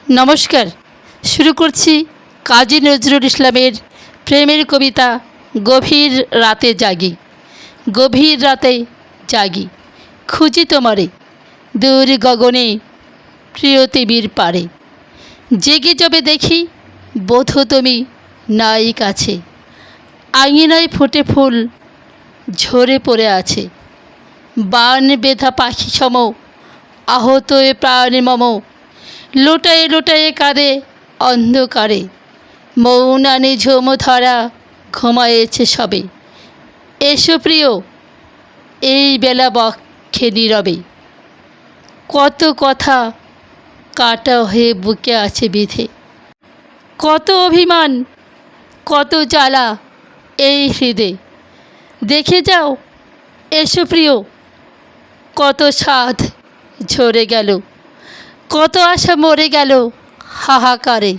নমস্কার। শুরু করছি কাজী নজরুল ইসলামের প্রেমের কবিতা গভীর রাতে জাগি। গভীর রাতে জাগি, খুঁজি তোমারে দূর গগনে প্রিয়তিবীর পারে। জেগে যবে দেখি বোধ তুমি নাই কাছে, আঙিনায় ফোটে ফুল ঝরে পড়ে আছে। বান বেধা পাখি সম আহত এ প্রাণ মম, লোটায়ে লোটায়ে কাঁদে অন্ধকারে। মৌনানি ঝুম ধরা ঘুমায়েছে সবে, এসো প্রিয় এই বেলা বক্ষে নীরবে। কত কথা কাটা হয়ে বুকে আছে বিধে, কত অভিমান কত জ্বালা এই হৃদে। দেখে যাও এসো প্রিয়, কত সাধ ঝরে গেল, কত আশা মরে গেল হাহাকারে।